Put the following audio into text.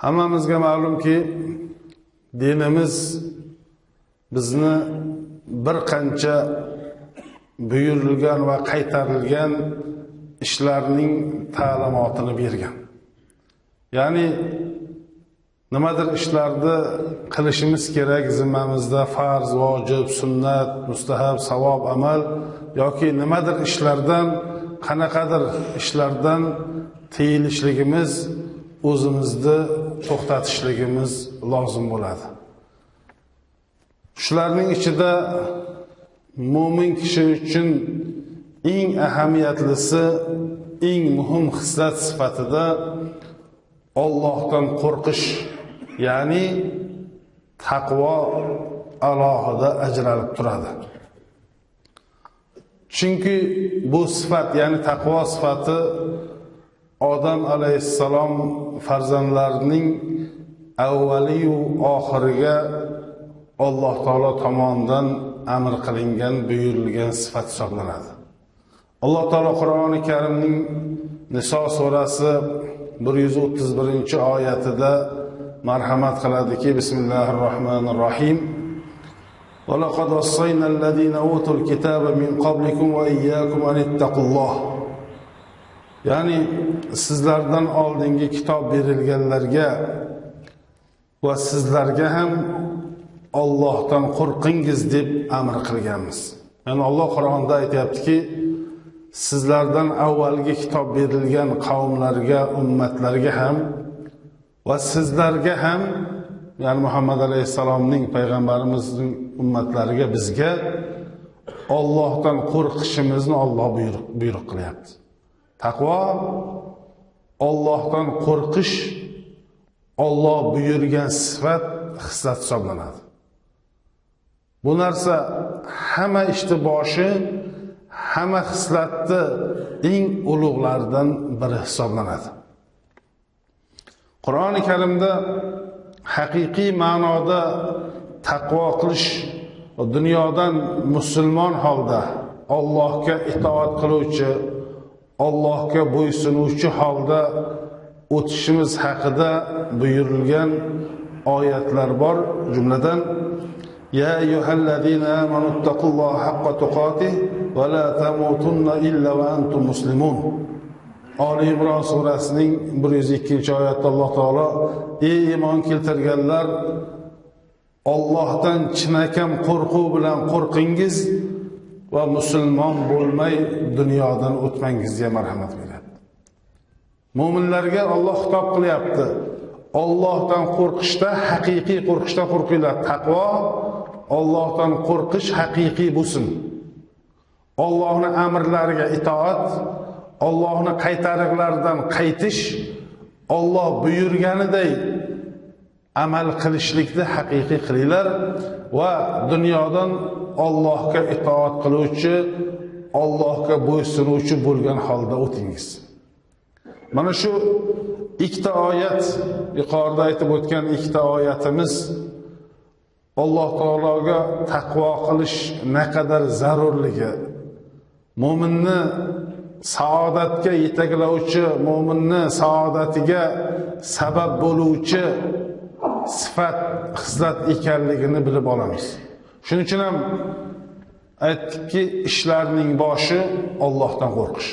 Hammamizga ma'lumki, dinimiz bizni bir qancha buyurilgan va qaytarilgan ishlarning ta'limotini bergan. Ya'ni nimadir ishlarni qilishimiz kerak, zimmamizda farz, vojib, sunnat, mustahab, savob, amal yoki nimadir ishlardan, qanaqadir ishlardan tiyilishligimiz, o'zimizni to'xtatishligimiz lozim bo'ladi. Shularning ichida mo'min kishi uchun eng ahamiyatlisi, eng muhim xislat sifatida Allohdan qo'rqish, ya'ni taqvo alohida ajralib turadi. Chunki bu sifat, ya'ni taqvo sifati Odam alayhissalom farzandlarining avvaliyu oxiriga Alloh taolo tomonidan amr qilingan, buyurilgan sifat hisoblanadi. Alloh taolo Qur'oni Karimning Niso surasi 131-oyatida marhamat qiladiki, Bismillahirrohmanirrohim. Va laqad wassayna allazina utul kitaba min qablikum va iyyakum an ittaqulloh. Ya'ni sizlardan oldingi kitob berilganlarga va sizlarga ham Allohdan qo'rqingiz deb amr qilganmiz. Ya'ni Alloh Qur'onda aytayaptiki, sizlardan avvalgi kitob berilgan qavmlarga, ummatlarga ham va sizlarga ham, ya'ni Muhammad alayhissalomning, payg'ambarimizning ummatlariga, bizga Allohdan qo'rqishimizni Alloh buyruq qilyapti. Taqvo, Allohdan qo'rqish, Alloh buyurgan sifat, xislat hisoblanadi. Bu narsa hamma ishni boshi, hamma xislatni eng ulug'laridan biri hisoblanadi. Qur'oni Karimda haqiqiy ma'noda taqvo qilish, dunyodan musulmon holda Allohga itoat qiluvchi, Allohga bo'ysunuvchi holda o'tishimiz haqida buyurilgan oyatlar bor. Jumladan Ya ayyuhallazina amanu taqulloha haqqa tuqatih va la tamutunna illa va antum muslimun. Ali Imron surasining 102-oyatida Alloh taolo: Ey iymon keltirganlar, Allohdan chinakam qo'rquv bilan qo'rqingiz va musulmon bo'lmay dunyodan o'tmangiz deya marhamat qilyapti. Mo'minlarga Alloh xitob qilyapti. Allohdan qo'rqishda, haqiqiy qo'rqishda qo'rqinglar. Taqvo, Allohdan qo'rqish haqiqiy bo'lsin. Allohning amrlariga itoat, Allohning qaytariqlaridan qaytish, Alloh buyurganiday amal qilishlikni haqiqiy qilinglar va dunyodan Allohga itoat qiluvchi, Allohga bo'ysunuvchi bo'lgan holda o'tingiz. Mana shu ikkita oyat, yuqorida aytib o'tgan ikkita oyatimiz Alloh taologa taqvo qilish naqadar zarurligi, mo'minni saodatga yetaklovchi, mo'minni saodatiga sabab bo'luvchi sifat, xislat ekanligini bilib olamiz. Shuning uchun ham aytdikki, ishlarning boshi Allohdan qo'rqish.